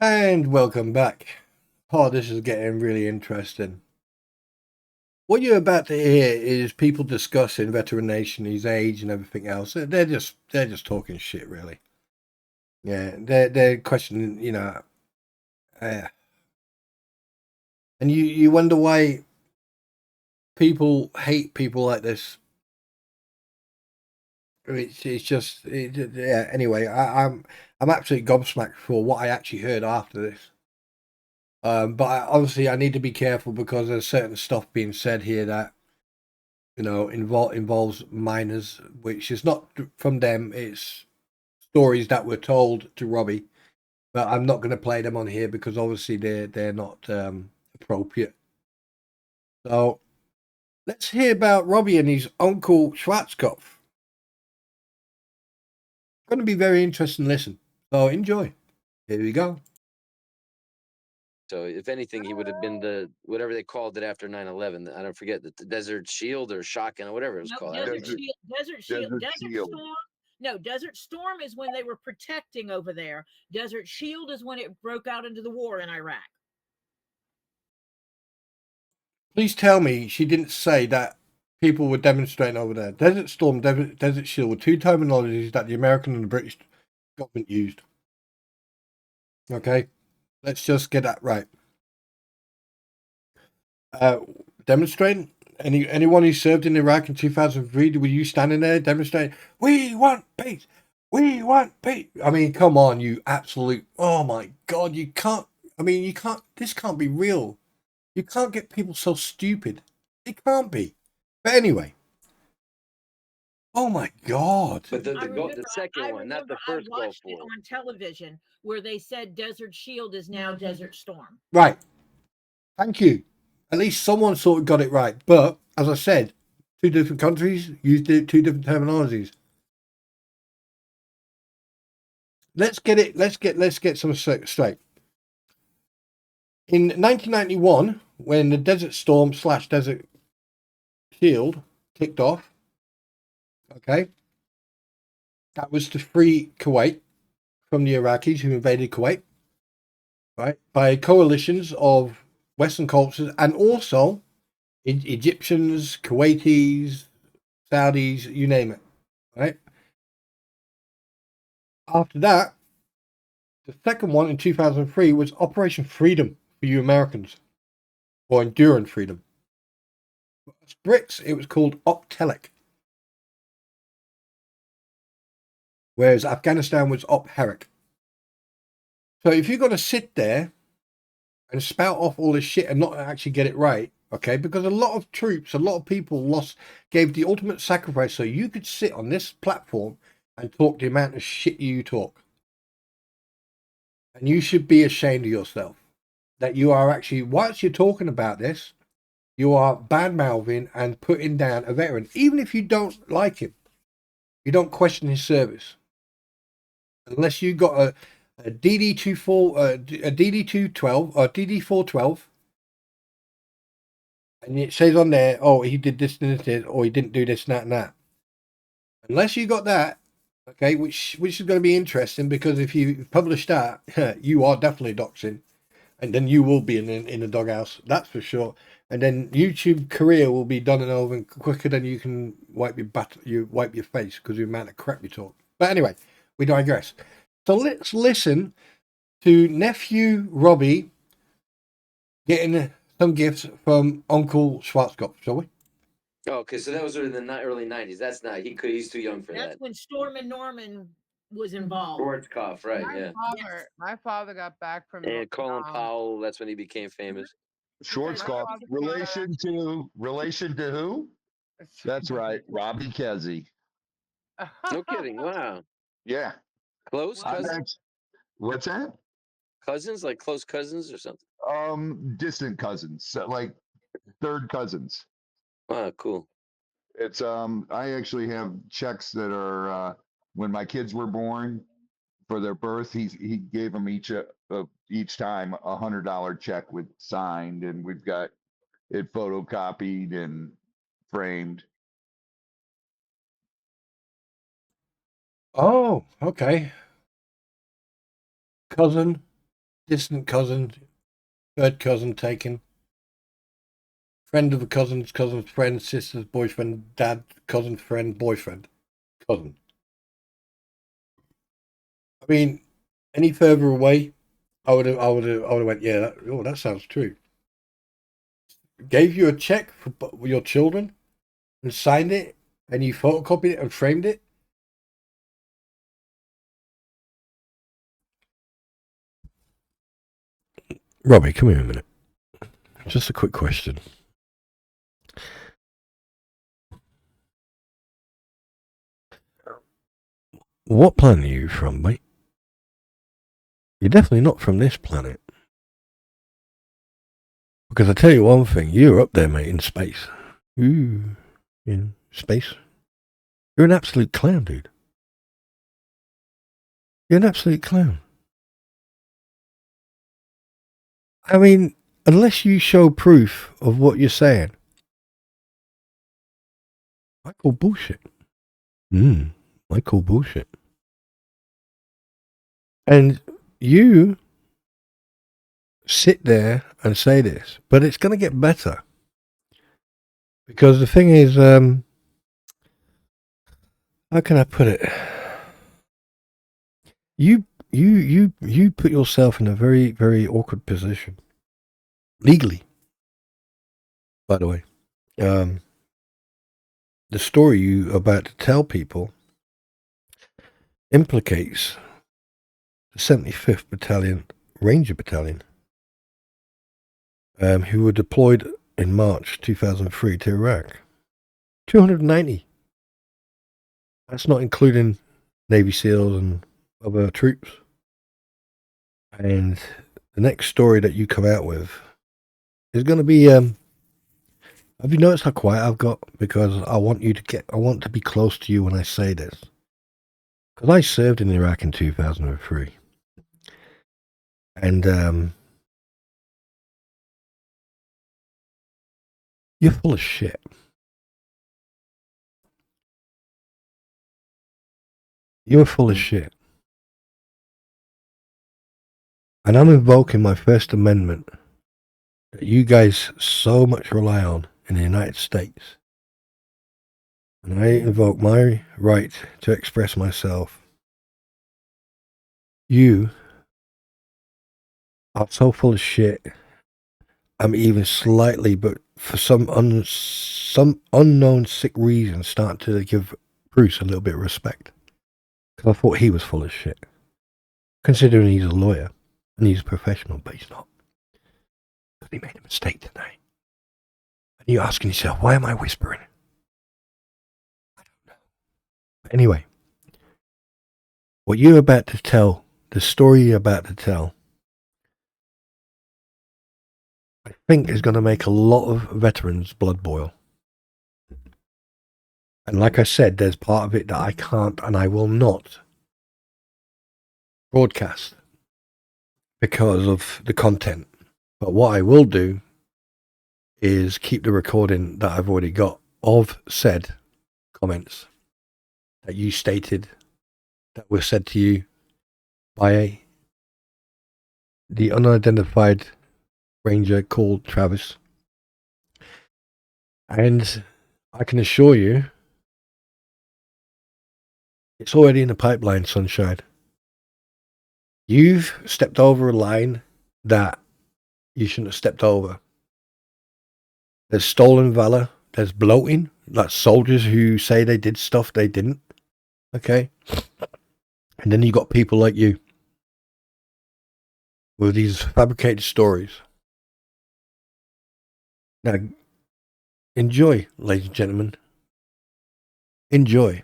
And welcome back. Oh, this is getting really interesting. What you're about to hear is people discussing veteran nation, his age, and everything else. They're just talking shit, really. Yeah, they're questioning, uh, and you wonder why people hate people like this. It's just yeah. Anyway, I'm absolutely gobsmacked for what I actually heard after this. But obviously I need to be careful because there's certain stuff being said here that involves minors, which is not from them. It's stories that were told to Robbie, but I'm not going to play them on here because obviously they're not appropriate. So let's hear about Robbie and his uncle Schwarzkopf. Going to be very interesting. Listen, so enjoy. Here we go. So if anything, he would have been the whatever they called it after 9/11. I don't forget the Desert Shield or Shotgun or whatever it was Nope, called. Desert Shield. Desert Shield. Desert Desert Shield. Storm. No, Desert Storm is when they were protecting over there. Desert Shield is when it broke out into the war in Iraq. Please tell me she didn't say that people were demonstrating over there. Desert Storm, Desert Shield were two terminologies that the American and the British government used. Okay, let's just get that right. Demonstrating? Anyone who served in Iraq in 2003, were you standing there demonstrating? We want peace. We want peace. I mean, come on, you absolute. Oh my God, you can't. I mean, you can't. This can't be real. You can't get people so stupid. It can't be. But anyway. Oh my God. But the second one, not the first I watched Gulf War. it on television where they said Desert Shield is now Desert Storm. Right. Thank you. At least someone sort of got it right. But as I said, two different countries used two different terminologies. Let's get some straight. In 1991, when the Desert Storm / Desert Shield kicked off, okay, that was to free Kuwait from the Iraqis who invaded Kuwait, right, by coalitions of Western cultures and also Egyptians, Kuwaitis, Saudis, you name it, right? After that, the second one in 2003 was Operation Freedom for you Americans, or Enduring Freedom. As Brits, it was called Optelic, whereas Afghanistan was Op Herrick. So if you're going to sit there and spout off all this shit and not actually get it right, okay, because a lot of troops, a lot of people gave the ultimate sacrifice so you could sit on this platform and talk the amount of shit you talk. And you should be ashamed of yourself that you are actually, whilst you're talking about this, you are bad-mouthing and putting down a veteran, even if you don't like him. You don't question his service. Unless you got a DD212 or DD412, and it says on there, oh, he did this and this, or he didn't do this and that. Unless you got that, okay, which is going to be interesting because if you publish that, you are definitely doxing, and then you will be in the doghouse, that's for sure. And then YouTube career will be done and over quicker than you can wipe your face because of the amount of crap you talk. But anyway, we digress. So let's listen to nephew Robbie getting some gifts from Uncle Schwarzkopf, shall we? Oh, okay, so that was in the early 90s. That's not he's too young for That's that. when Storm and Norman was involved. Schwarzkopf, right? My Yeah. father, my father got back from And Colin Powell. That's when he became famous. Schwarzkopf, relation to who? That's right, Robbie Kesey. No kidding. Wow. Yeah. Close cousins? What's that? Cousins, like close cousins or something? Distant cousins, like third cousins. Wow, cool. It's I actually have checks that are when my kids were born for their birth. He gave them each time $100 check with signed, and we've got it photocopied and framed. Oh, okay. Cousin distant cousin, third cousin taken, friend of a cousin's friend, sister's boyfriend, dad, cousin, friend, boyfriend, cousin. I mean, any further away, I would have went, yeah, that sounds true. Gave you a check for your children and signed it, and you photocopied it and framed it. Robbie, come here a minute. Just a quick question. What planet are you from, mate? You're definitely not from this planet. Because I tell you one thing, you're up there, mate, in space. Ooh, in space. You're an absolute clown, dude. You're an absolute clown. I mean, unless you show proof of what you're saying, I call bullshit. I call bullshit. And you sit there and say this, but it's going to get better. Because the thing is, how can I put it? You put yourself in a very, very awkward position. Legally. By the way. The story you're about to tell people implicates the 75th Battalion, Ranger Battalion, who were deployed in March 2003 to Iraq. 290. That's not including Navy SEALs and other troops. And the next story that you come out with is going to be, have you noticed how quiet I've got? Because I want to be close to you when I say this. Because I served in Iraq in 2003. And, you're full of shit. You're full of shit. And I'm invoking my First Amendment that you guys so much rely on in the United States. And I invoke my right to express myself. You are so full of shit. I'm even slightly, but for some unknown sick reason, starting to give Bruce a little bit of respect. Because I thought he was full of shit. Considering he's a lawyer and he's a professional, but he's not. Because he made a mistake tonight. And you're asking yourself, why am I whispering? I don't know. But anyway, what you're about to tell, the story you're about to tell, I think is going to make a lot of veterans' blood boil. And like I said, there's part of it that I can't and I will not broadcast because of the content. But what I will do is keep the recording that I've already got of said comments that you stated that were said to you by the unidentified ranger called Travis. And I can assure you, it's already in the pipeline, sunshine. You've stepped over a line that you shouldn't have stepped over. There's stolen valor. There's bloating. Like soldiers who say they did stuff they didn't. Okay? And then you got people like you with these fabricated stories. Now, enjoy, ladies and gentlemen. Enjoy.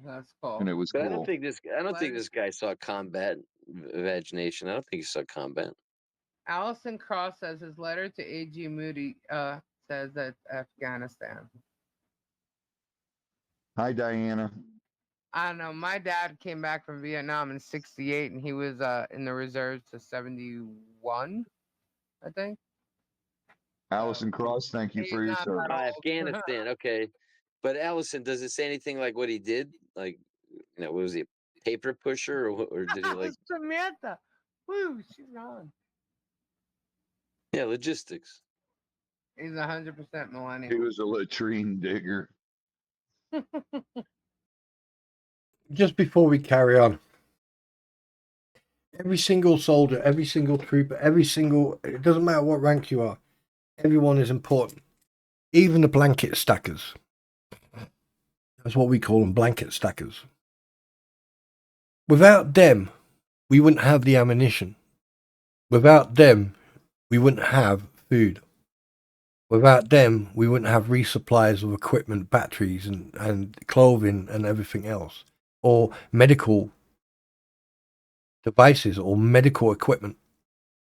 That's cool. And it was But I cool. don't think this guy saw combat imagination. I don't think he saw combat. Allison Cross says his letter to A.G. Moody says that Afghanistan. Hi, Diana. I don't know. My dad came back from Vietnam in '68, and he was in the reserves to '71, I think. Allison Cross, thank you He's for your not that service. old. Afghanistan, okay. But Allison, does it say anything like what he did? Like, was he a paper pusher, or did he like? Samantha. Woo, she's on. Yeah, logistics. He's 100% He millennial. was a latrine digger. Just before we carry on, every single soldier, every single trooper, it doesn't matter what rank you are, everyone is important. Even the blanket stackers. That's what we call them, blanket stackers. Without them, we wouldn't have the ammunition. Without them, we wouldn't have food. Without them, we wouldn't have resupplies of equipment, batteries, and clothing and everything else. Or medical devices or medical equipment.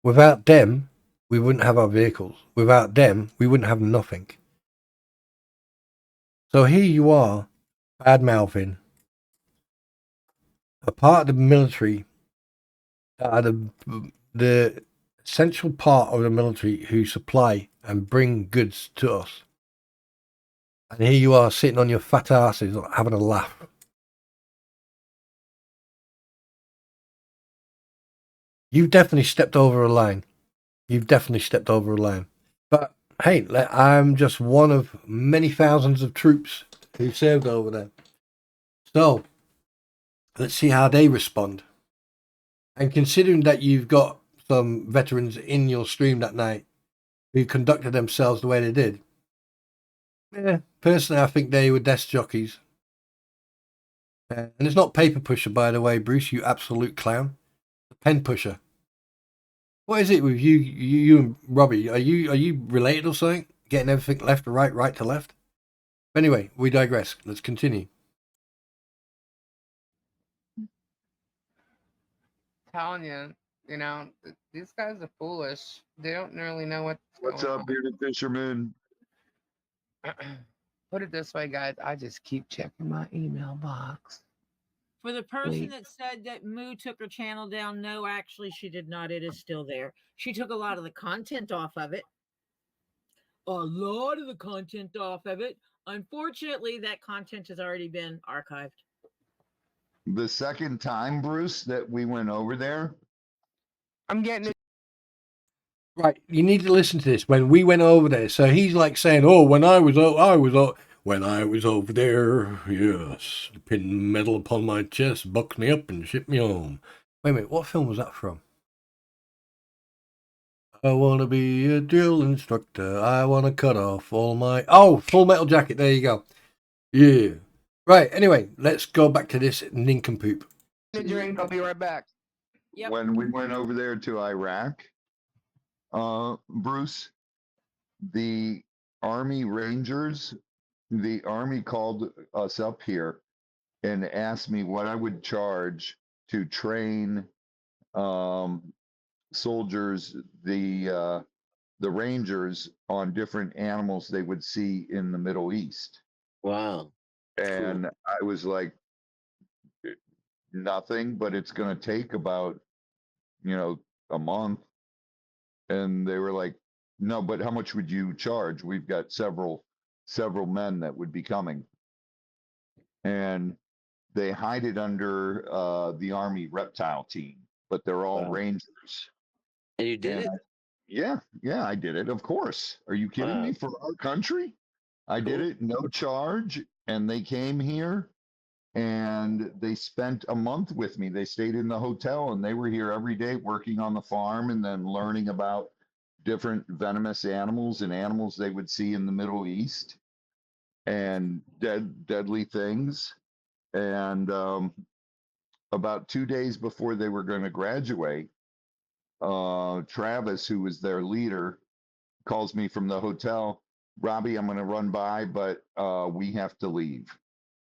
Without them, we wouldn't have our vehicles. Without them, we wouldn't have nothing. So here you are, bad mouthing a part of the military, the essential part of the military who supply and bring goods to us. And here you are sitting on your fat asses having a laugh. You've definitely stepped over a line. You've definitely stepped over a line. But hey, I'm just one of many thousands of troops who served over there. So let's see how they respond. And considering that you've got some veterans in your stream that night who conducted themselves the way they did, yeah, personally, I think they were desk jockeys. And it's not paper pusher, by the way, Bruce, you absolute clown. Pen pusher. What is it with you and Robbie? Are you related or something? Getting everything left to right, right to left? Anyway, we digress. Let's continue. Telling you, these guys are foolish. They don't really know What's up, bearded fisherman? on. Put it this way, guys. I just keep checking my email box. For the person Wait. that said that Moo took her channel down, no, actually, she did not. It is still there. She took a lot of the content off of it. A lot of the content off of it. Unfortunately, that content has already been archived. The second time, Bruce, that we went over there, I'm getting it. Right, you need to listen to this. When we went over there, so he's like saying, "Oh, when I was over there, yes, the pin metal upon my chest bucked me up and shipped me home." Wait a minute, what film was that from? I want to be a drill instructor. I want to cut off all my... Oh, Full Metal Jacket. There you go. Yeah. Right, anyway, let's go back to this nincompoop. The drink. I'll be right back. Yep. when we went over there to Iraq, Bruce, the Army Rangers, the Army called us up here and asked me what I would charge to train soldiers, the Rangers, on different animals they would see in the Middle East. Wow. And I was like, nothing, but it's going to take about, a month. And they were like, no, but how much would you charge? We've got several men that would be coming. And they hide it under the Army Reptile team, but they're all Wow. Rangers. And you did And it? yeah, I did it. Of course. Are you kidding me? Wow. For our country? I did Cool. it, no charge. And they came here and they spent a month with me. They stayed in the hotel and they were here every day working on the farm and then learning about different venomous animals and animals they would see in the Middle East and deadly things. And about 2 days before they were going to graduate, Travis, who was their leader, calls me from the hotel. Robbie, I'm going to run by, but we have to leave.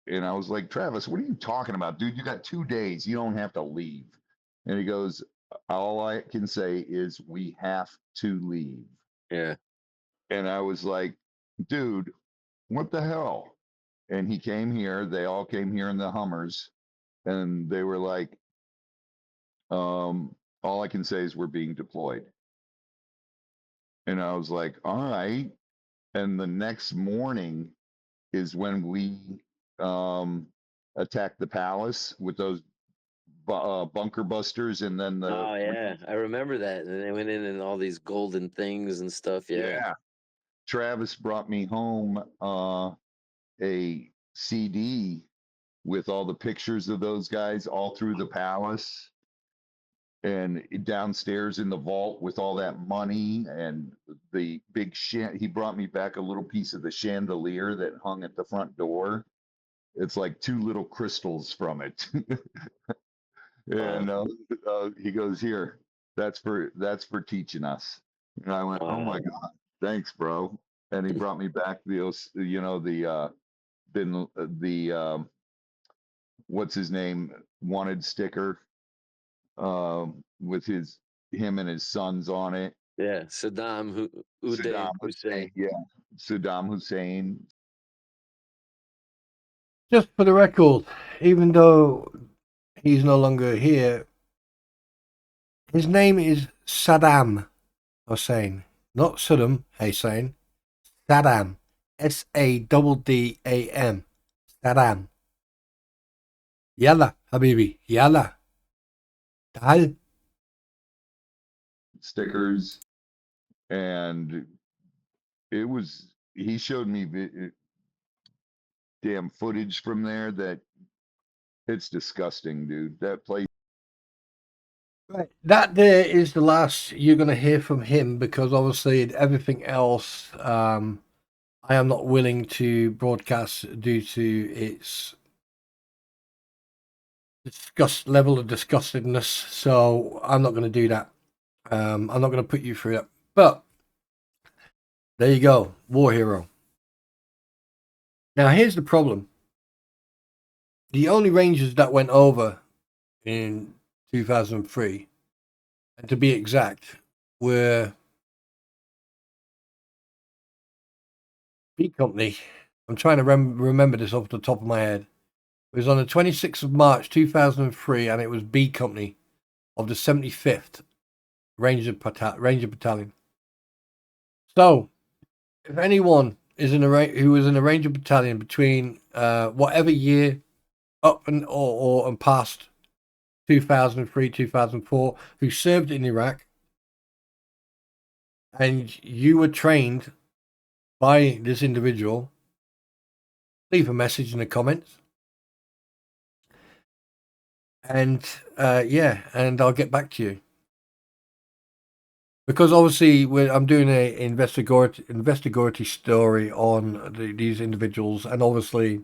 And I was like, Travis, what are you talking about, dude? You got 2 days. You don't have to leave. And he goes, all I can say is we have to leave. Yeah. And I was like, dude, what the hell? And he came here. They all came here in the Hummers. And they were like, all I can say is we're being deployed. And I was like, all right. And the next morning is when we attacked the palace with those bunker busters, and then Oh yeah, I remember that. And they went in and all these golden things and stuff. Yeah. yeah. Travis brought me home a CD with all the pictures of those guys all through the palace, and downstairs in the vault with all that money and the big he brought me back a little piece of the chandelier that hung at the front door. It's like two little crystals from it. And he goes, here, that's for teaching us. And I went, oh my God, thanks, bro. And he brought me back the what's his name wanted sticker with him and his sons on it. Yeah, Saddam Saddam Hussein. Hussein, yeah, Saddam Hussein. Just for the record, even though he's no longer here, his name is Saddam Hussein, not Saddam Hussein. Saddam, Saddam, Saddam. Yalla, Habibi, yalla. Tal. Stickers, and he showed me damn footage from there that it's disgusting, dude. That place. Right, that there is the last you're going to hear from him, because obviously everything else I am not willing to broadcast due to its level of disgustedness. So I'm not going to do that. I'm not going to put you through that. But there you go, war hero. Now here's the problem. The only Rangers that went over in 2003, and to be exact, were B Company. I'm trying to remember this off the top of my head. It was on the 26th of March 2003, and it was B Company of the 75th Ranger Battalion. So, if anyone is who was in a Ranger Battalion between whatever year up and past 2003, 2004, who served in Iraq, and you were trained by this individual, leave a message in the comments. And and I'll get back to you. Because obviously I'm doing an investigatory story on these individuals, and obviously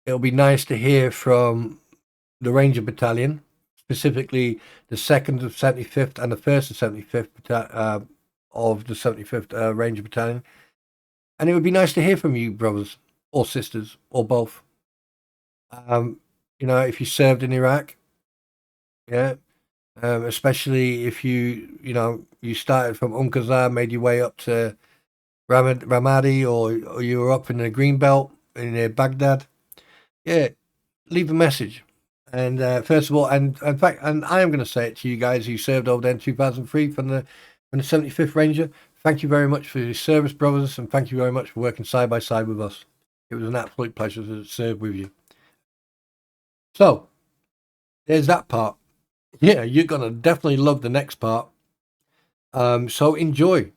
it'll be nice to hear from the Ranger Battalion, specifically the 2nd of 75th and the 1st of 75th of the 75th Ranger Battalion. And it would be nice to hear from you, brothers or sisters, or both. If you served in Iraq, yeah, especially if you started from Qazar, made your way up to Ramadi, or you were up in the Green Belt near Baghdad, yeah, leave a message. And first of all, and in fact, and I am going to say it to you guys who served over there in 2003 from the 75th Ranger. Thank you very much for your service, brothers, and thank you very much for working side by side with us. It was an absolute pleasure to serve with you. So, there's that part. Yeah, you're going to definitely love the next part. So enjoy.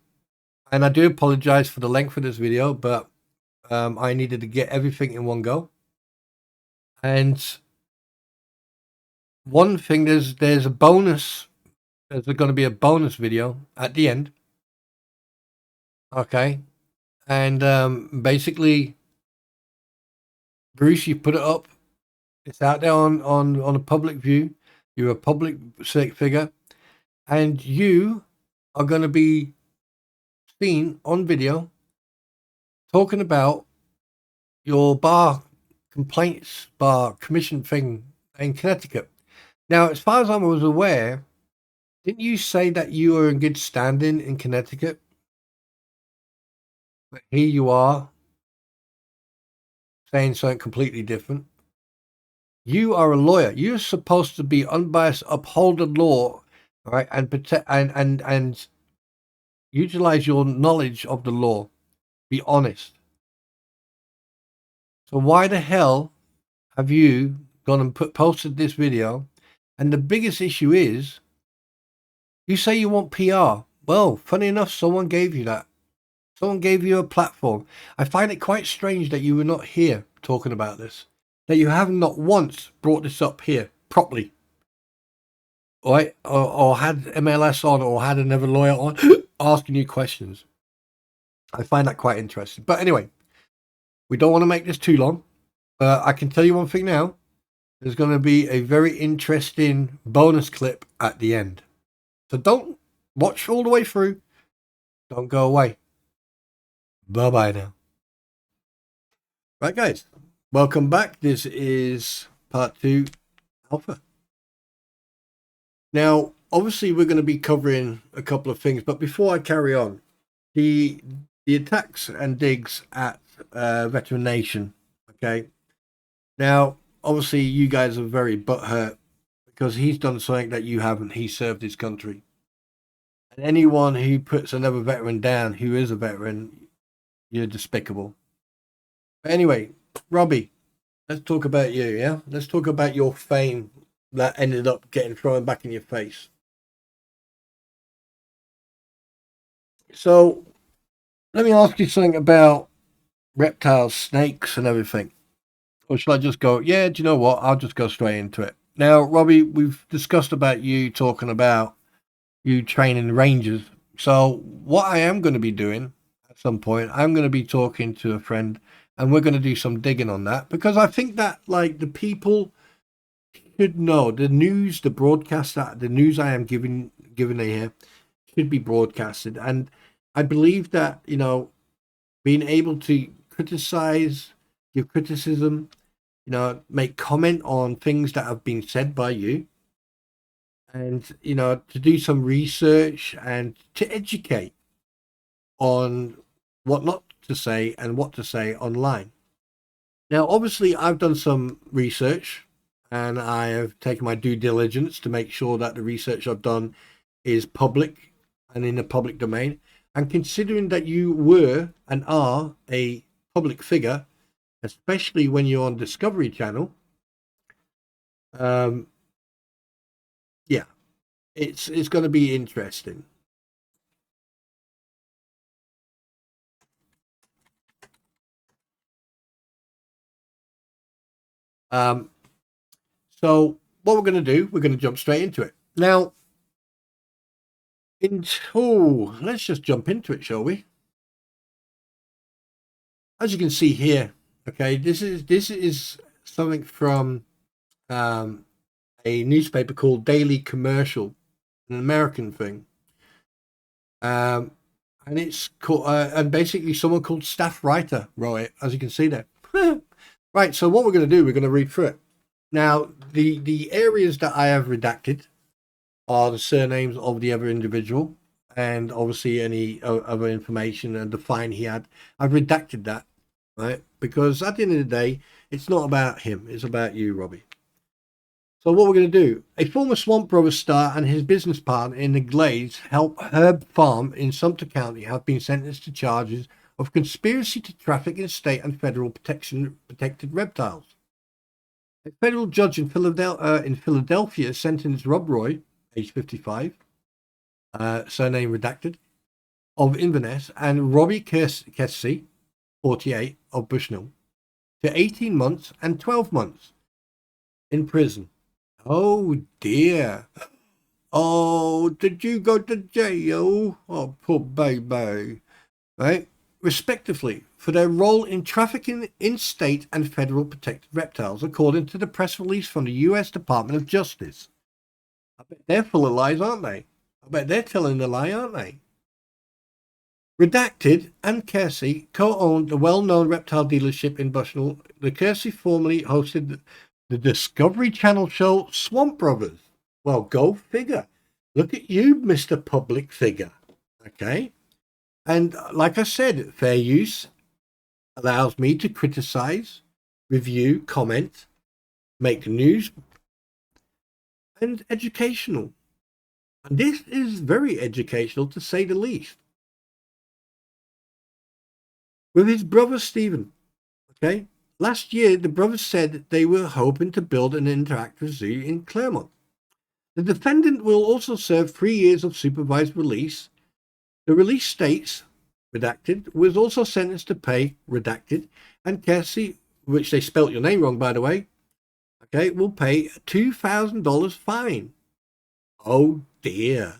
And I do apologize for the length of this video, but I needed to get everything in one go. And one thing, there's a bonus. There's going to be a bonus video at the end. Okay. And basically, Bruce, you put it up. It's out there on a public view. You're a public figure, and you are going to be seen on video talking about your bar commission thing in Connecticut. Now, as far as I was aware, didn't you say that you were in good standing in Connecticut? But here you are saying something completely different. You are a lawyer. You're supposed to be unbiased, uphold the law, right, and protect and utilize your knowledge of the law. Be honest. So why the hell have you gone and posted this video And the biggest issue is, you say you want PR. Well, funny enough, someone gave you that. Someone gave you a platform. I find it quite strange that you were not here talking about this. That you have not once brought this up here properly. Right? Or had MLS on, or had another lawyer on asking you questions. I find that quite interesting. But anyway, we don't want to make this too long. I can tell you one thing now. There's going to be a very interesting bonus clip at the end. So don't watch all the way through. Don't go away. Bye-bye now. Right, guys. Welcome back. This is part 2 alpha. Now, obviously, we're going to be covering a couple of things. But before I carry on, the attacks and digs at Veteran Nation. Okay. Now, obviously, you guys are very butthurt because he's done something that you haven't. He served his country. And anyone who puts another veteran down who is a veteran, you're despicable. But anyway, Robbie, let's talk about you, yeah? Let's talk about your fame that ended up getting thrown back in your face. So, let me ask you something about reptiles, snakes, and everything. Or should I just go, yeah, do you know what? I'll just go straight into it. Now, Robbie, we've discussed about you talking about you training rangers. So what I am going to be doing at some point, I'm going to be talking to a friend and we're going to do some digging on that, because I think that like the people should know the news, the broadcast, that the news I am giving here should be broadcasted. And I believe that, you know, being able to criticize, give criticism, you know, make comment on things that have been said by you, and, you know, to do some research and to educate on what not to say and what to say online. Now, obviously, I've done some research and I have taken my due diligence to make sure that the research I've done is public and in the public domain. And considering that you were and are a public figure, especially when you're on Discovery Channel, yeah, it's going to be interesting. So what we're going to do, we're going to jump straight into it. Now, let's just jump into it, shall we? As you can see here, okay, this is something from a newspaper called Daily Commercial, an American thing. And it's called, and basically someone called Staff Writer wrote it, as you can see there. Right, so what we're going to do, we're going to read through it. Now, the areas that I have redacted are the surnames of the other individual, and obviously any other information and the fine he had. I've redacted that, right? Because at the end of the day, it's not about him, it's about you, Robbie. So what we're going to do, a former Swamp Brothers star and his business partner in the Glades Herb Farm in Sumter County have been sentenced to charges of conspiracy to traffic in state and federal protected reptiles. A federal judge in Philadelphia sentenced Rob Roy, age 55, surname redacted, of Inverness, and Robbie Kessy, 48, of Bushnell, to 18 months and 12 months in prison. Oh dear. Oh, did you go to jail? Oh, poor baby. Right? Respectively, for their role in trafficking in state and federal protected reptiles, according to the press release from the U.S. Department of Justice. I bet they're full of lies, aren't they? I bet they're telling the lie, aren't they? Redacted and Kersey co-owned the well-known reptile dealership in Bushnell. The Kersey formerly hosted the Discovery Channel show Swamp Brothers. Well, go figure. Look at you, Mr. Public Figure. Okay? And like I said, fair use allows me to criticize, review, comment, make news, and educational. And this is very educational, to say the least. With his brother Stephen, okay? Last year, the brothers said they were hoping to build an interactive zoo in Claremont. The defendant will also serve 3 years of supervised release. The release states, redacted, was also sentenced to pay, redacted, and Cassie, which they spelt your name wrong, by the way, okay, will pay a $2,000 fine. Oh dear.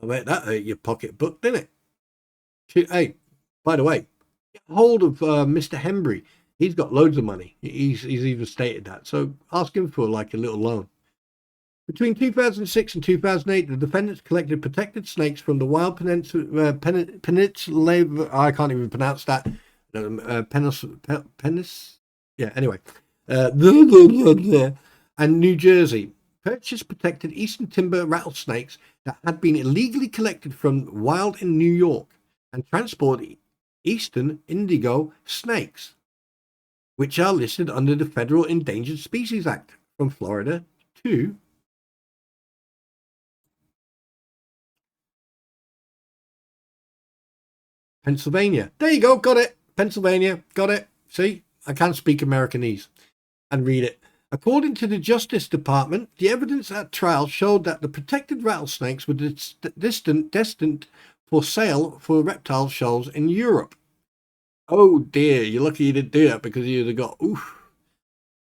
I bet that hurt your pocketbook, didn't it? Hey, by the way, get hold of Mr. Hembry. He's got loads of money. He's even stated that. So ask him for like a little loan. Between 2006 and 2008, the defendants collected protected snakes from the wild peninsula. I can't even pronounce that. Yeah, anyway. And New Jersey. Purchased protected eastern timber rattlesnakes that had been illegally collected from wild in New York and transported eastern indigo snakes, which are listed under the Federal Endangered Species Act, from Florida to Pennsylvania. There you go, got it. Pennsylvania, got it. See, I can't speak Americanese and read it. According to the Justice Department, the evidence at trial showed that the protected rattlesnakes were destined for sale for reptile shows in Europe. Oh dear, you're lucky you didn't do that, because you'd have got oof.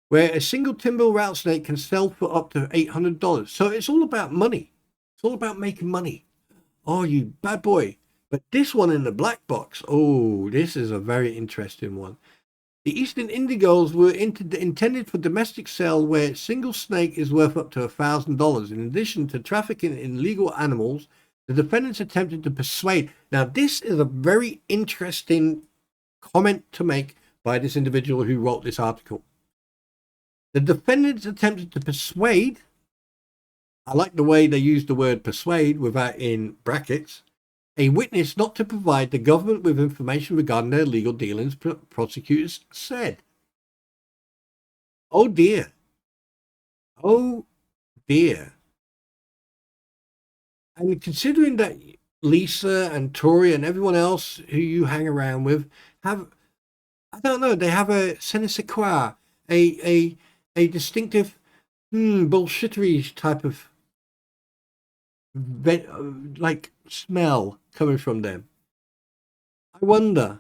Where a single timber rattlesnake can sell for up to $800. So it's all about money. It's all about making money. Oh, you bad boy. But this one in the black box, oh, this is a very interesting one. The eastern indigos were intended for domestic sale, where a single snake is worth up to $1,000. In addition to trafficking in illegal animals, the defendants attempted to persuade. Now, this is a very interesting comment to make by this individual who wrote this article. The defendants attempted to persuade, I like the way they used the word persuade without in brackets, a witness not to provide the government with information regarding their legal dealings, prosecutors said. Oh dear. Oh dear. And considering that Lisa and Tori and everyone else who you hang around with have, I don't know, they have a je ne sais quoi, a distinctive bullshittery type of like smell coming from them. I wonder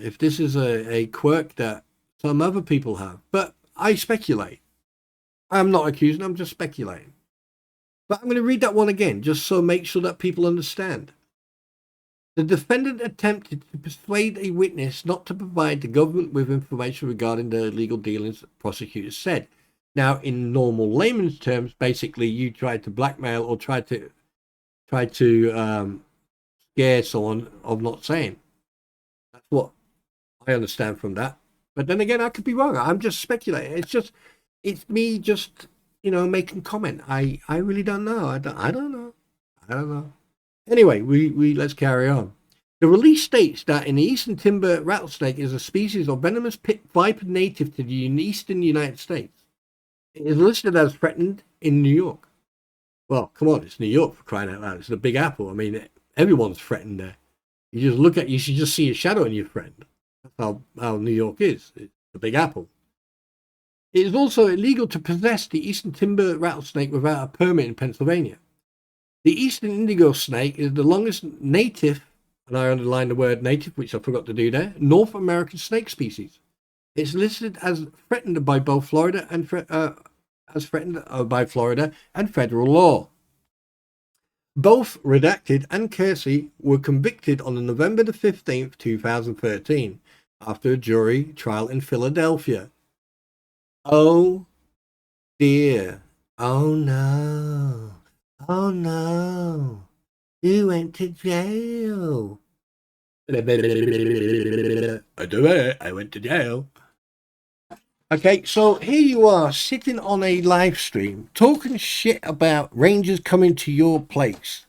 if this is a quirk that some other people have, but I speculate. I'm not accusing, I'm just speculating. But I'm going to read that one again, just so make sure that people understand. The defendant attempted to persuade a witness not to provide the government with information regarding their illegal dealings, prosecutors said. Now, in normal layman's terms, basically you tried to blackmail or try to scare someone of not saying. That's what I understand from that. But then again, I could be wrong. I'm just speculating. It's me just, making comment. I really don't know. I don't know. Anyway, we let's carry on. The release states that in the eastern timber rattlesnake is a species of venomous pit viper native to the eastern United States. It is listed as threatened in New York. Well, come on, it's New York, for crying out loud. It's the Big Apple. I mean, everyone's threatened there. You should just see a shadow in your friend. That's how New York is. It's the Big Apple. It is also illegal to possess the eastern timber rattlesnake without a permit in Pennsylvania. The eastern indigo snake is the longest native, and I underline the word native, which I forgot to do there, North American snake species. It's listed as threatened by both Florida and federal law. Both Redacted and Kersey were convicted on November the 15th, 2013, after a jury trial in Philadelphia. Oh dear. Oh no. Oh no. You went to jail. I went to jail. Okay, so here you are sitting on a live stream talking shit about rangers coming to your place.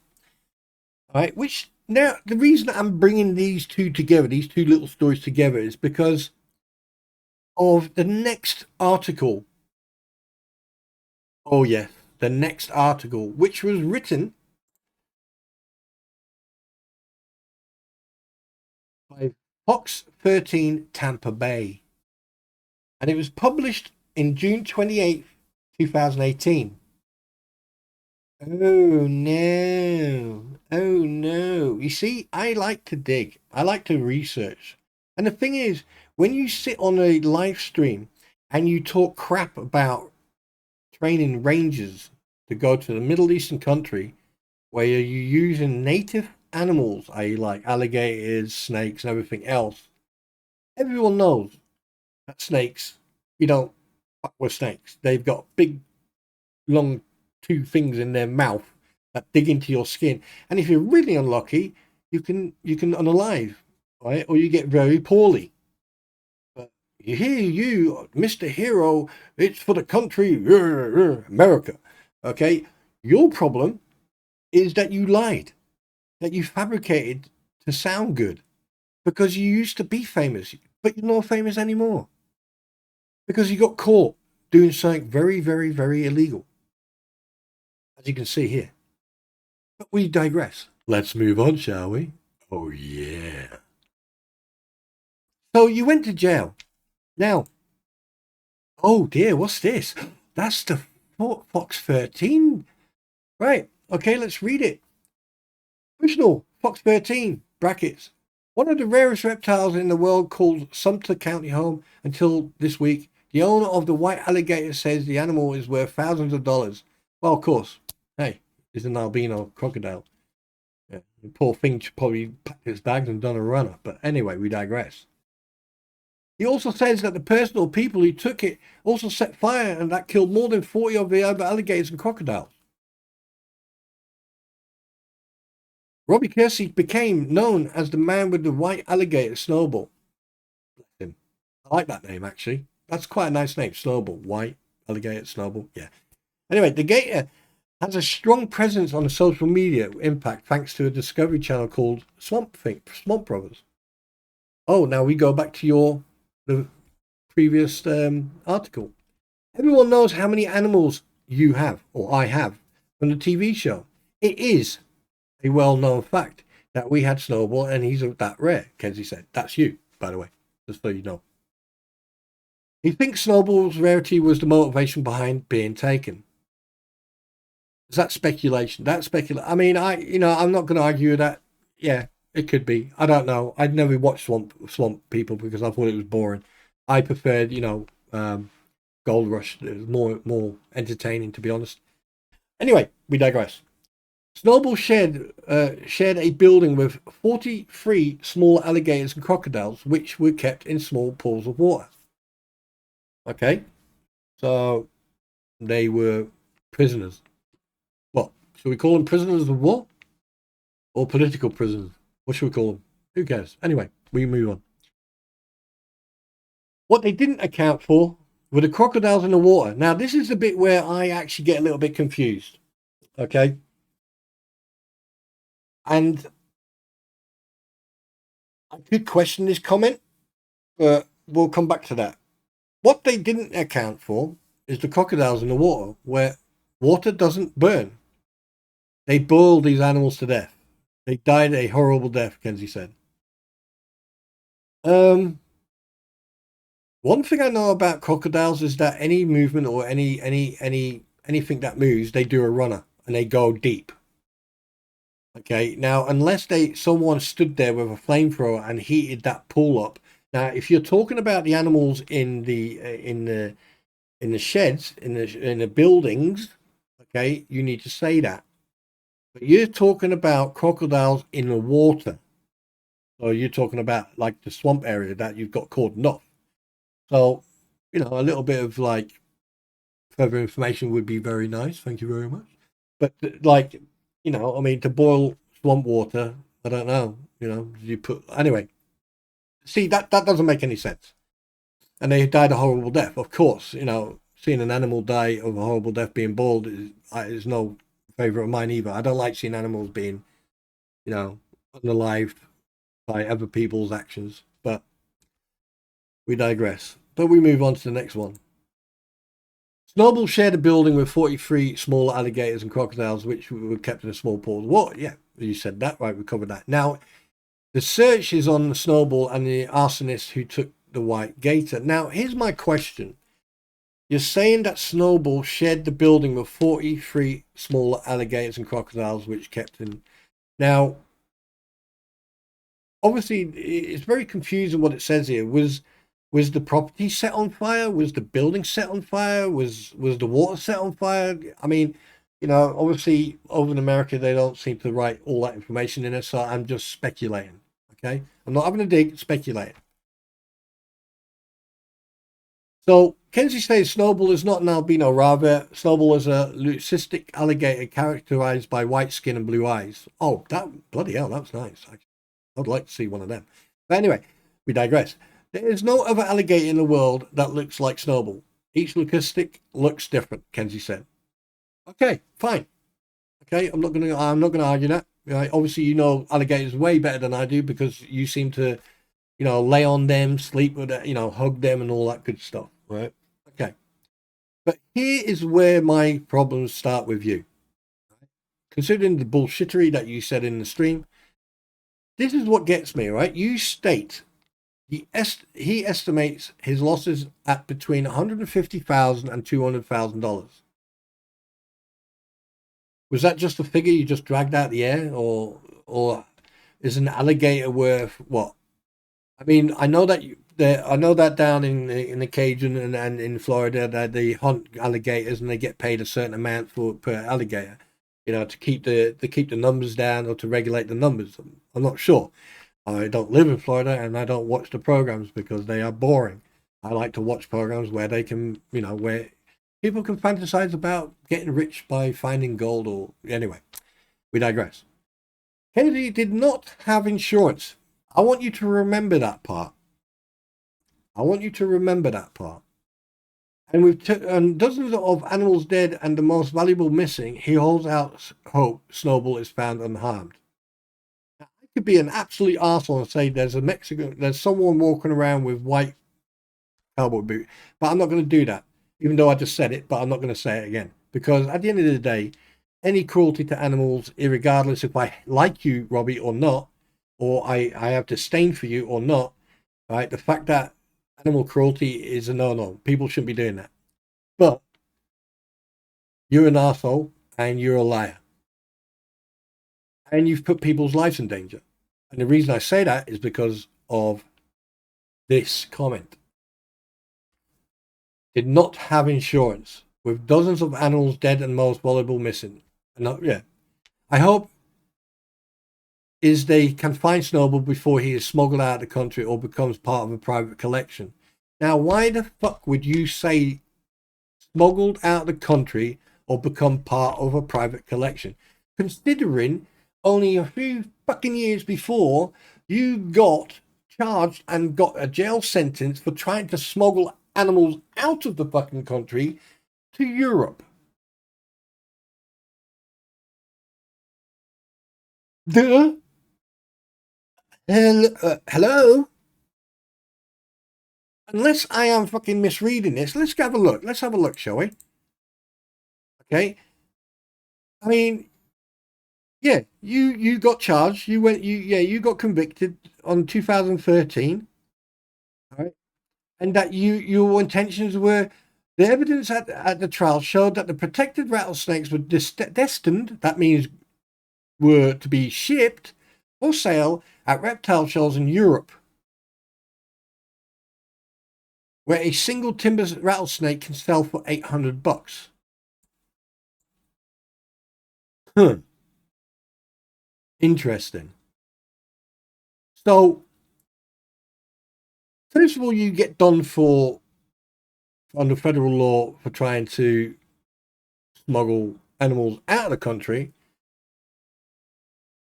All right, which now the reason I'm bringing these two together, these two little stories together, is because of the next article. Oh yes, the next article, which was written by Fox 13 Tampa Bay. And it was published in June 28th, 2018. Oh no. Oh no. You see, I like to dig. I like to research. And the thing is, when you sit on a live stream and you talk crap about training rangers to go to the Middle Eastern country where you're using native animals, i.e. like alligators, snakes, and everything else, everyone knows that snakes, you don't fuck with snakes. They've got big, long, two things in their mouth that dig into your skin. And if you're really unlucky, you can unalive, right? Or you get very poorly. But you, Mr. Hero, it's for the country, America. Okay? Your problem is that you lied, that you fabricated to sound good, because you used to be famous, but you're not famous anymore. Because you got caught doing something very, very, very illegal, as you can see here. But we digress. Let's move on, shall we? Oh, yeah. So you went to jail. Now, oh dear, what's this? That's the Fox 13. Right, okay, let's read it. Original Fox 13, brackets. One of the rarest reptiles in the world, called Sumter County home until this week. The owner of the white alligator says the animal is worth thousands of dollars. Well, of course. Hey, it's an albino crocodile. Yeah, the poor thing probably packed his bags and done a runner. But anyway, we digress. He also says that the person or people who took it also set fire, and that killed more than 40 of the other alligators and crocodiles. Robbie Kersey became known as the man with the white alligator, Snowball. Bless him. I like that name, actually. That's quite a nice name, Snowball. White alligator, Snowball. Yeah. Anyway, the gator has a strong presence on the social media impact thanks to a Discovery Channel called Swamp Brothers. Oh, now we go back to the previous article. Everyone knows how many animals you have, or I have, from the TV show. It is a well-known fact that we had Snowball, and he's that rare, Kenzie said. That's you, by the way, just so you know. He thinks Snowball's rarity was the motivation behind being taken. Is that speculation? I mean, I'm not going to argue with that. Yeah, it could be. I don't know. I'd never watched Swamp People because I thought it was boring. I preferred, Gold Rush. It was more entertaining, to be honest. Anyway, we digress. Snowball shared a building with 43 small alligators and crocodiles, which were kept in small pools of water. Okay, so they were prisoners. What should we call them? Prisoners of war or political prisoners? What should we call them? Who cares? Anyway, we move on. What they didn't account for were the crocodiles in the water. Now, this is the bit where I actually get a little bit confused. Okay. And I could question this comment, but we'll come back to that. What they didn't account for is the crocodiles in the water, where water doesn't burn. They boiled these animals to death. They died a horrible death, Kenzie said. One thing I know about crocodiles is that any movement or anything that moves, they do a runner and they go deep. Okay, now unless someone stood there with a flamethrower and heated that pool up. Now, if you're talking about the animals in the sheds, in the buildings, okay, you need to say that. But you're talking about crocodiles in the water. So you're talking about like the swamp area that you've got cordoned off. So, a little bit of like further information would be very nice. Thank you very much. But to boil swamp water, I don't know. You put anyway. See, that doesn't make any sense. And they died a horrible death. Of course, seeing an animal die of a horrible death being boiled is no favorite of mine either. I don't like seeing animals being, unalived by other people's actions. But we digress. But we move on to the next one. Snowball shared a building with 43 small alligators and crocodiles, which were kept in a small pool of water. Yeah, you said that, right? We covered that. Now, the search is on Snowball and the arsonist who took the white gator. Now, here's my question. You're saying that Snowball shared the building with 43 smaller alligators and crocodiles, which kept him. Now, obviously, it's very confusing what it says here. Was the property set on fire? Was the building set on fire? Was the water set on fire? I mean, obviously, over in America, they don't seem to write all that information in it, so I'm just speculating. Okay, I'm not having a dig, speculating. So, Kenzie says Snowball is not an albino, rather, Snowball is a leucistic alligator characterized by white skin and blue eyes. Oh, that bloody hell, that's nice. I'd like to see one of them. But anyway, we digress. There is no other alligator in the world that looks like Snowball. Each leucistic looks different, Kenzie said. Okay, fine. Okay, I'm not gonna argue that. Right? Obviously, you know alligators way better than I do because you seem to, lay on them, sleep with it, hug them and all that good stuff. Right? Okay. But here is where my problems start with you. Considering the bullshittery that you said in the stream, this is what gets me, right? You state he estimates his losses at between $150,000 and $200,000. Was that just a figure you just dragged out the air, or is an alligator worth what? I mean, I know that down in the Cajun and in Florida that they hunt alligators and they get paid a certain amount per alligator, to keep the numbers down or to regulate the numbers. I'm not sure. I don't live in Florida and I don't watch the programs because they are boring. I like to watch programs where they can, where people can fantasize about getting rich by finding gold or anyway. We digress. Kennedy did not have insurance. I want you to remember that part. And with dozens of animals dead and the most valuable missing, he holds out hope Snowball is found unharmed. Now, I could be an absolute arsehole and say there's someone walking around with white cowboy boot, but I'm not going to do that, even though I just said it, but I'm not going to say it again. Because at the end of the day, any cruelty to animals, irregardless if I like you, Robbie, or not, or I have disdain for you or not, right? The fact that animal cruelty is a no-no. People shouldn't be doing that. But you're an arsehole and you're a liar. And you've put people's lives in danger. And the reason I say that is because of this comment. Did not have insurance, with dozens of animals dead and most valuable missing. And I hope is they can find Snowball before he is smuggled out of the country or becomes part of a private collection. Now, why the fuck would you say smuggled out of the country or become part of a private collection? Considering only a few fucking years before you got charged and got a jail sentence for trying to smuggle animals out of the fucking country to Europe. Hello? Unless I am fucking misreading this, let's have a look. Let's have a look, shall we? Okay. I mean, yeah, you got charged. You got convicted on 2013. All right. And that your intentions were, the evidence at the trial showed that the protected rattlesnakes were destined, that means were to be shipped for sale at reptile shows in Europe, where a single timber rattlesnake can sell for $800. Interesting. So, first of all, you get done for under federal law for trying to smuggle animals out of the country.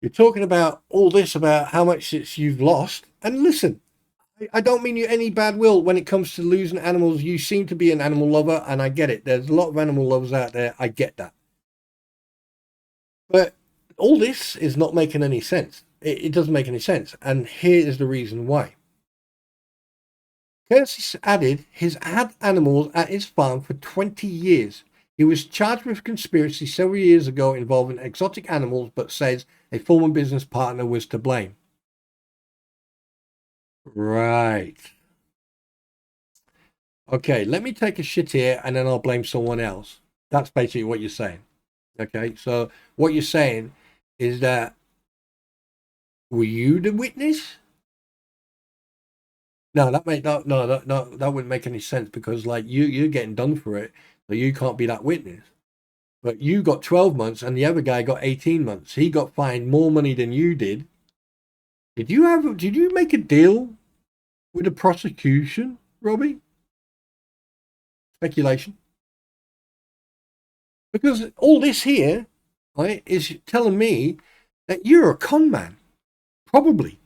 You're talking about all this about how much you've lost. And listen, I don't mean you any bad will when it comes to losing animals. You seem to be an animal lover, and I get it. There's a lot of animal lovers out there. I get that. But all this is not making any sense. It doesn't make any sense. And here is the reason why. Curtis added he's had animals at his farm for 20 years. He was charged with conspiracy several years ago involving exotic animals, but says a former business partner was to blame. Right. Okay, let me take a shit here and then I'll blame someone else. That's basically what you're saying. Okay, so what you're saying is that were you the witness? No, that wouldn't make any sense because like you're getting done for it, so you can't be that witness. But you got 12 months and the other guy got 18 months. He got fined more money than you did. Did you make a deal with the prosecution, Robbie? Speculation. Because all this here, right, is telling me that you're a con man. Probably.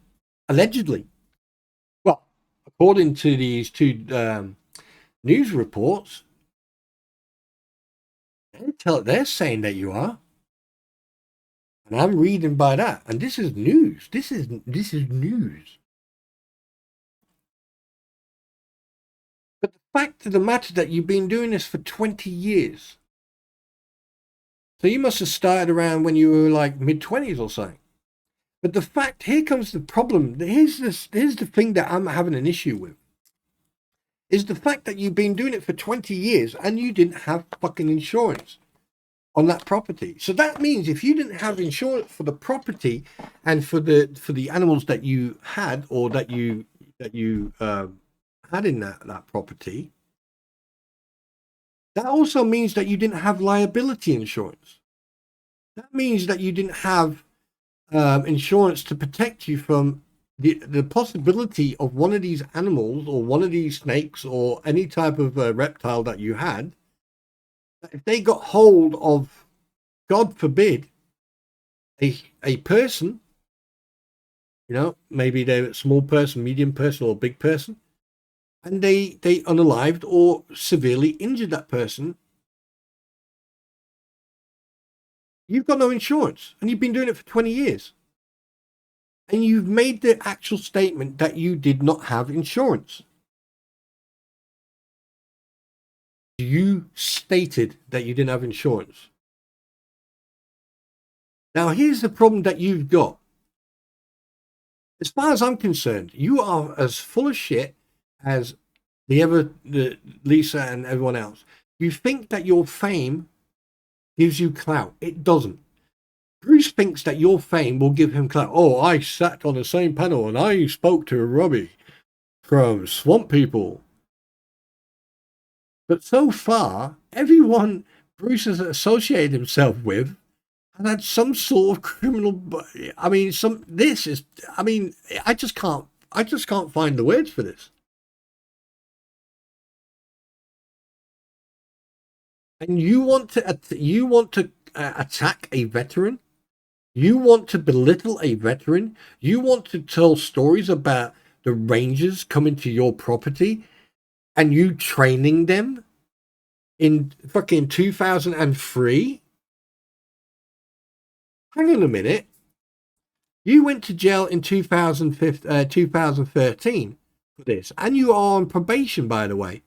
Allegedly. Well, according to these two news reports, they're saying that you are. And I'm reading by that. And this is news. This is news. But the fact of the matter that you've been doing this for 20 years. So you must have started around when you were like mid-20s or something. But the fact, here comes the problem. Here's the thing that I'm having an issue with. Is the fact that you've been doing it for 20 years and you didn't have fucking insurance on that property. So that means if you didn't have insurance for the property and for the animals that you had or that you had in that property, that also means that you didn't have liability insurance. That means that you didn't have insurance to protect you from the possibility of one of these animals or one of these snakes or any type of reptile that you had. If they got hold of, God forbid, a person, you know, maybe they're a small person, medium person, or big person, and they unalived or severely injured that person, you've got no insurance, and you've been doing it for 20 years. And you've made the actual statement that you did not have insurance. You stated that you didn't have insurance. Now, here's the problem that you've got. As far as I'm concerned, you are as full of shit as the Lisa and everyone else. You think that your fame gives you clout. It doesn't. Bruce thinks that your fame will give him clout. Oh, I sat on the same panel and I spoke to Robbie from Swamp People. But so far, everyone Bruce has associated himself with has had some sort of criminal. I mean, I just can't find the words for this. And you want to attack a veteran? You want to belittle a veteran? You want to tell stories about the rangers coming to your property and you training them in fucking 2003? Hang on a minute. You went to jail in 2013 for this, and you are on probation, by the way.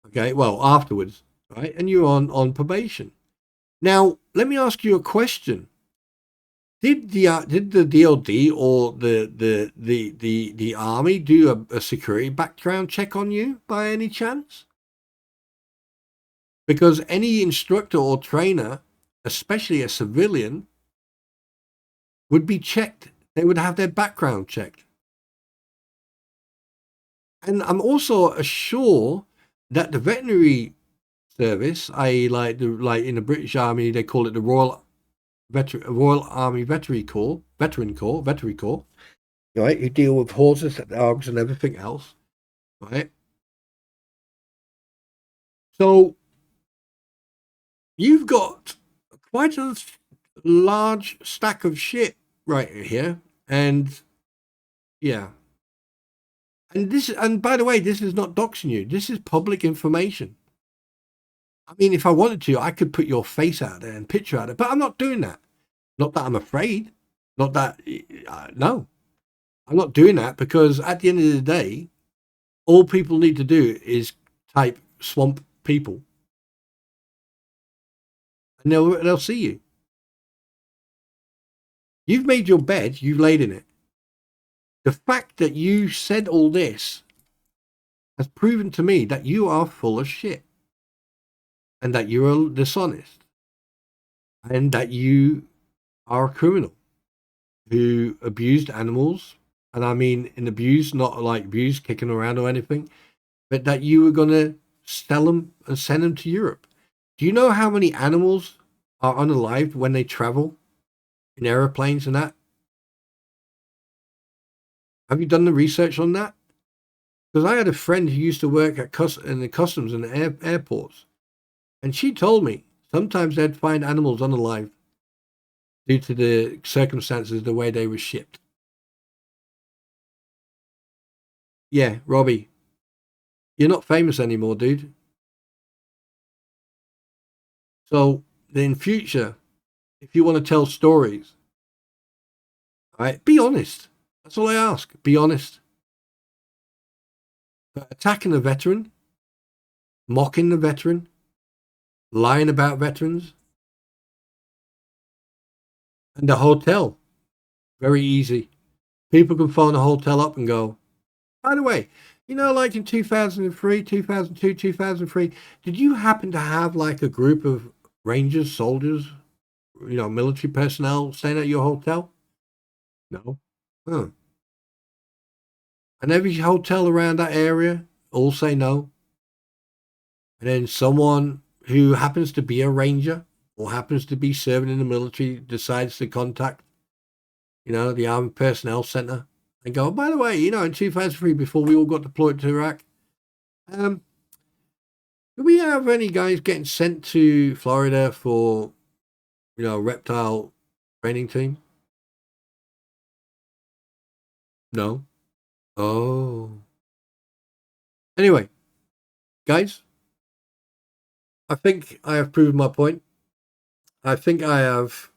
Okay, well, afterwards, right? And you're on probation. Now, let me ask you a question. Did the DOD or the Army do a security background check on you by any chance? Because any instructor or trainer, especially a civilian, would be checked. They would have their background checked. And I'm also sure that the veterinary service, i.e. like in the British Army, they call it the Royal Army Veterinary Corps, right? You deal with horses, dogs, and everything else, right? So you've got quite a large stack of shit right here, and yeah. And by the way, this is not doxing you. This is public information. I mean, if I wanted to, I could put your face out there and picture out there, but I'm not doing that. Not that I'm afraid. Not that, no. I'm not doing that because at the end of the day, all people need to do is type swamp people. And they'll see you. You've made your bed, you've laid in it. The fact that you said all this has proven to me that you are full of shit and that you're dishonest and that you are a criminal who abused animals. And I mean in abuse, not like abuse, kicking around or anything, but that you were going to sell them and send them to Europe. Do you know how many animals are unalived when they travel in aeroplanes and that? Have you done the research on that? Because I had a friend who used to work at in the customs and airports, and she told me sometimes they'd find animals unalive due to the circumstances, the way they were shipped. Yeah, Robbie, you're not famous anymore, dude. So in future, if you want to tell stories, all right, be honest. That's all I ask. Be honest. But attacking a veteran, mocking the veteran, lying about veterans, and the hotel, very easy. People can phone a hotel up and go, by the way, you know, like in 2003, 2002, 2003, did you happen to have like a group of Rangers, soldiers, you know, military personnel staying at your hotel? No. Huh. And every hotel around that area all say no. And then someone who happens to be a ranger or happens to be serving in the military decides to contact, you know, the Army Personnel Center and go, by the way, you know, in 2003, before we all got deployed to Iraq, do we have any guys getting sent to Florida for, you know, Reptile training team? No. Oh. Anyway, guys, I think I have proven my point. I think I have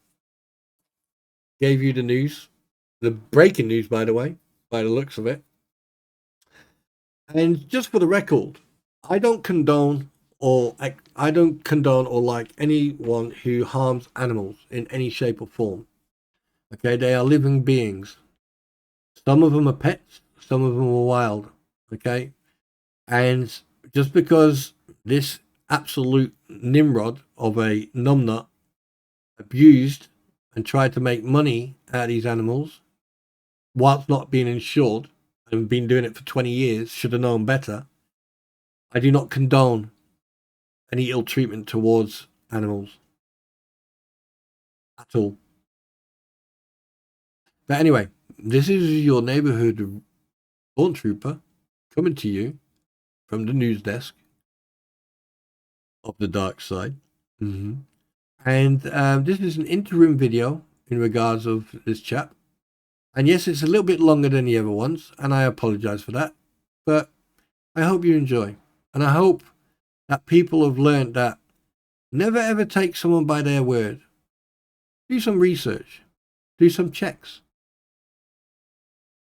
gave you the news, the breaking news, by the way, by the looks of it. And just for the record, I don't condone or like anyone who harms animals in any shape or form. Okay, they are living beings. Some of them are pets, some of them are wild. Okay, and just because this absolute nimrod of a numbnut abused and tried to make money out of these animals whilst not being insured and been doing it for 20 years, should have known better. I do not condone any ill treatment towards animals at all. But anyway, this is your neighborhood lawn trooper coming to you from the news desk of the dark side. And this is an interim video in regards of this chap. And yes, it's a little bit longer than the other ones, and I apologize for that. But I hope you enjoy. And I hope that people have learned that never ever take someone by their word. Do some research. Do some checks.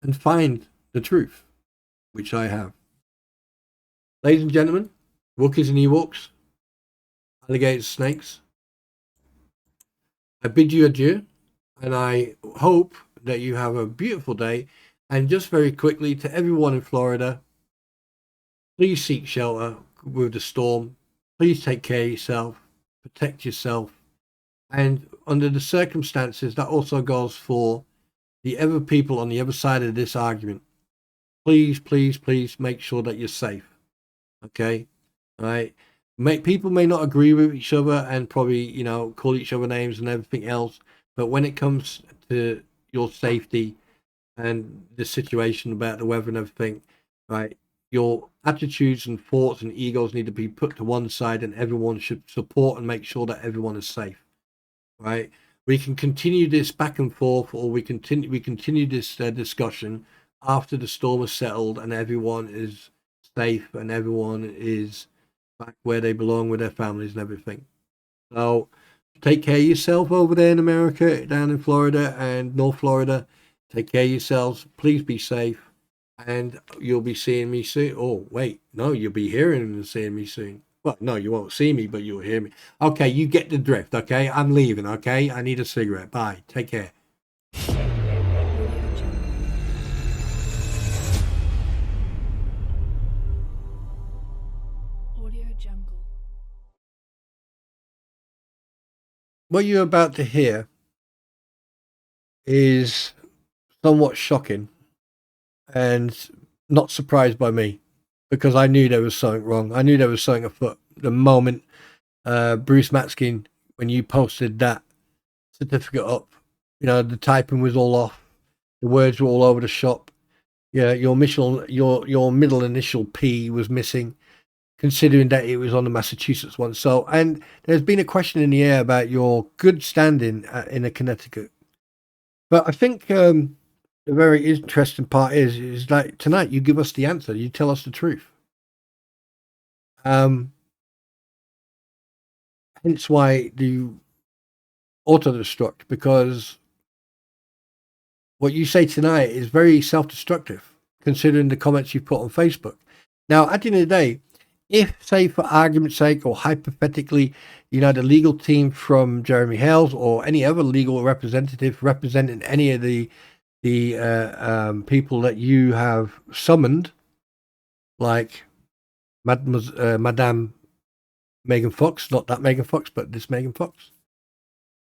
And find the truth, which I have. Ladies and gentlemen, Wookiees and Ewoks, alligators, snakes, I bid you adieu, and I hope that you have a beautiful day. And just very quickly, to everyone in Florida, please seek shelter with the storm. Please take care of yourself, protect yourself, and under the circumstances, that also goes for the other people on the other side of this argument. Please, please, please make sure that you're safe. Okay? All right? People may not agree with each other and probably, you know, call each other names and everything else, but when it comes to your safety and the situation about the weather and everything, right, your attitudes and thoughts and egos need to be put to one side, and everyone should support and make sure that everyone is safe. Right? We can continue this back and forth, or we continue this discussion after the storm is settled and everyone is safe and everyone is back where they belong with their families and everything. So take care of yourself over there in America, down in Florida and North Florida. Take care of yourselves. Please be safe. And you'll be seeing me soon. Oh, wait. No, you'll be hearing and seeing me soon. Well, no, you won't see me, but you'll hear me. Okay, you get the drift, okay? I'm leaving, okay? I need a cigarette. Bye. Take care. what you're about to hear is somewhat shocking and not surprised by me, because I knew there was something wrong. I knew there was something afoot the moment Bruce Matskin, when you posted that certificate up, the typing was all off, the words were all over the shop. Yeah, your middle initial P was missing, considering that it was on the Massachusetts one. So, and there's been a question in the air about your good standing in a Connecticut. But I think the very interesting part is like tonight you give us the answer, you tell us the truth. Hence why you auto-destruct, because what you say tonight is very self-destructive, considering the comments you put on Facebook. Now, at the end of the day, if, say, for argument's sake, or hypothetically, the legal team from Jeremy Hales or any other legal representative representing any of the people that you have summoned, like Madame Megan Fox, not that Megan Fox, but this Megan Fox,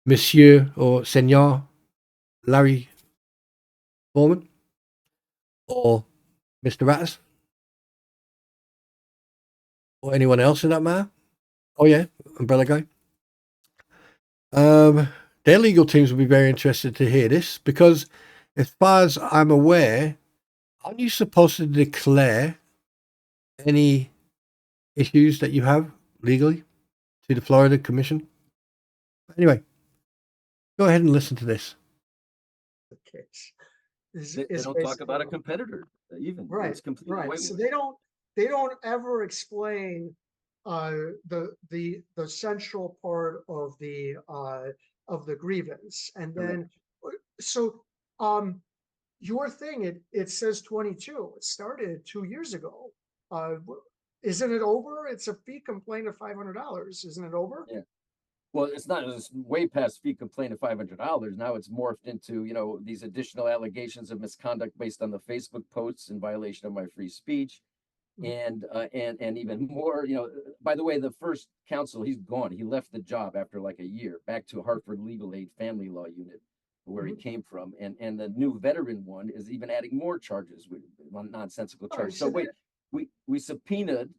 Monsieur or Senor Larry Foreman, or Mr. Rattus, or anyone else in that matter. Oh yeah, Umbrella Guy. Their legal teams will be very interested to hear this, because as far as I'm aware, aren't you supposed to declare any issues that you have legally to the Florida Commission? Anyway, go ahead and listen to this. The case. They don't talk about a competitor even. Right, It's completely right. whitewashed. So they don't ever explain the central part of the grievance. And then so your thing, it says 22. It started 2 years ago. Isn't it over? It's a fee complaint of $500. Isn't it over? Yeah. Well, it's not. It's way past fee complaint of $500. Now it's morphed into these additional allegations of misconduct based on the Facebook posts in violation of my free speech, and even more. By the way, the first counsel, he's gone. He left the job after like a year, back to Hartford Legal Aid Family Law Unit, where he came from, and the new veteran one is even adding more charges with nonsensical charges. So wait, we subpoenaed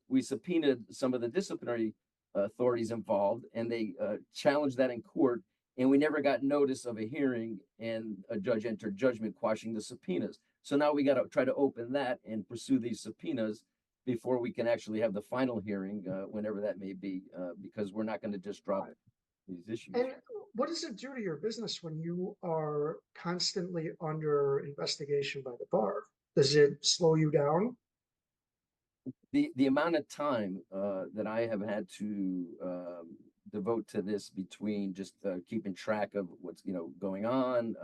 some of the disciplinary authorities involved, and they challenged that in court, and we never got notice of a hearing, and a judge entered judgment quashing the subpoenas. So now we got to try to open that and pursue these subpoenas before we can actually have the final hearing, whenever that may be, because we're not going to just drop these issues. And what does it do to your business when you are constantly under investigation by the bar? Does it slow you down? The amount of time that I have had to devote to this, between just keeping track of what's going on,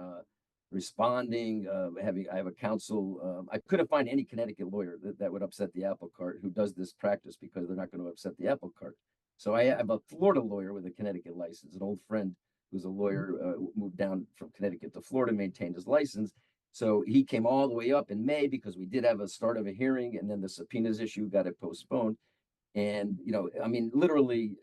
responding, I have a counsel. I couldn't find any Connecticut lawyer that would upset the apple cart who does this practice, because they're not going to upset the apple cart. So I have a Florida lawyer with a Connecticut license, an old friend who's a lawyer, moved down from Connecticut to Florida, maintained his license. So he came all the way up in May, because we did have a start of a hearing, and then the subpoenas issue got it postponed. And, I mean, literally,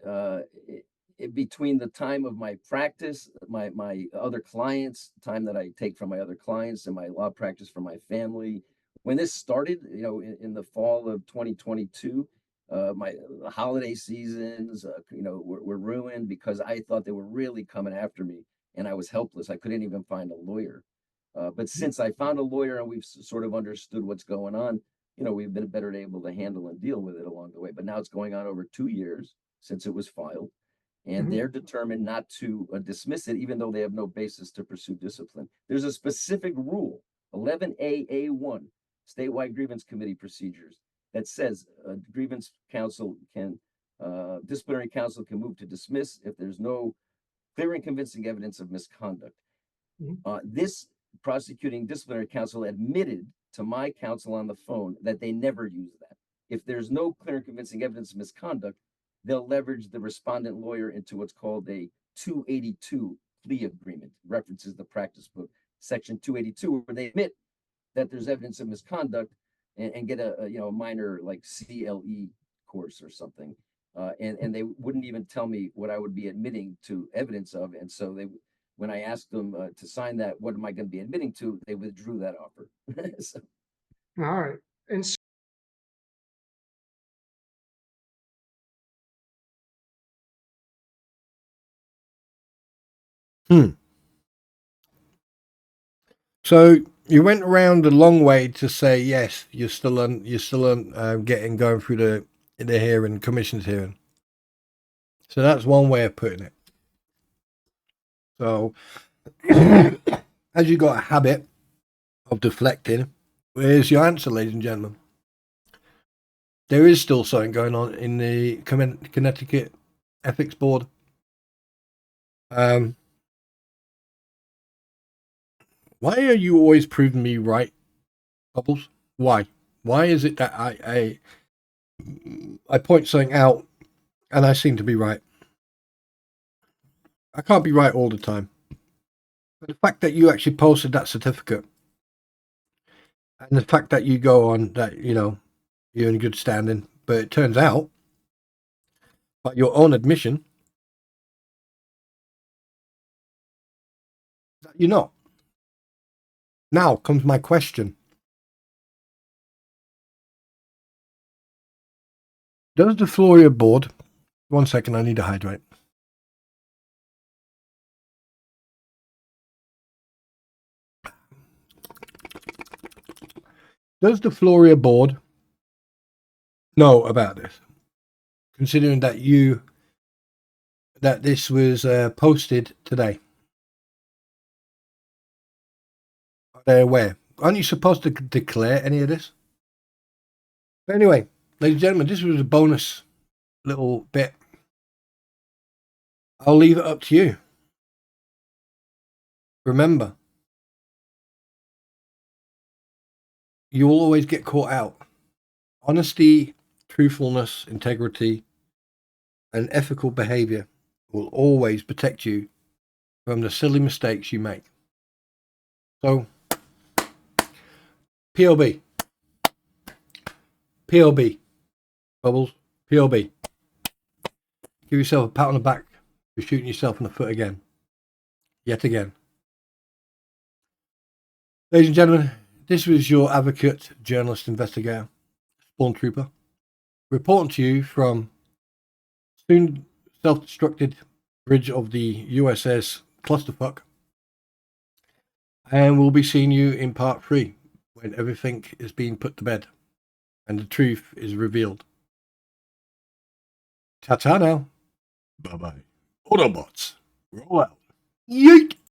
between the time of my practice, my other clients, time that I take from my other clients, and my law practice for my family, when this started, in the fall of 2022, my holiday seasons, were ruined, because I thought they were really coming after me, and I was helpless. I couldn't even find a lawyer. But since I found a lawyer and we've sort of understood what's going on, we've been better able to handle and deal with it along the way. But now it's going on over 2 years since it was filed, and they're determined not to dismiss it, even though they have no basis to pursue discipline. There's a specific rule, 11AA1, statewide grievance committee procedures, that says grievance counsel can, disciplinary counsel can move to dismiss if there's no clear and convincing evidence of misconduct. This prosecuting disciplinary counsel admitted to my counsel on the phone that they never use that. If there's no clear and convincing evidence of misconduct, they'll leverage the respondent lawyer into what's called a 282 plea agreement, references the practice book, section 282, where they admit that there's evidence of misconduct, and get a minor like CLE course or something. and they wouldn't even tell me what I would be admitting to evidence of. And so when I asked them to sign that, what am I going to be admitting to, they withdrew that offer. So, All right. And so, So you went around a long way to say yes, you're still on going through the hearing, commission's hearing. So that's one way of putting it. So as you got a habit of deflecting, where's your answer, ladies and gentlemen? There is still something going on in the Connecticut Ethics Board. Why are you always proving me right, Bubbles? Why? Why is it that I point something out and I seem to be right? I can't be right all the time. But the fact that you actually posted that certificate and the fact that you go on that, you're in good standing, but it turns out, by your own admission, that you're not. Now comes my question. Does the Floria board... 1 second, I need to hydrate. Does the Floria board know about this? Considering that this was posted today. Are they aware? Aren't you supposed to declare any of this? But anyway, ladies and gentlemen, this was a bonus little bit. I'll leave it up to you. Remember, you will always get caught out. Honesty, truthfulness, integrity, and ethical behavior will always protect you from the silly mistakes you make. So, POB. POB. Bubbles. POB. Give yourself a pat on the back for shooting yourself in the foot again. Yet again. Ladies and gentlemen, this was your advocate, journalist, investigator, Spawn Trooper, reporting to you from soon self-destructed bridge of the USS Clusterfuck. And we'll be seeing you in part 3 when everything is being put to bed and the truth is revealed. Ta-ta now. Bye-bye. Autobots, roll out. Yeet!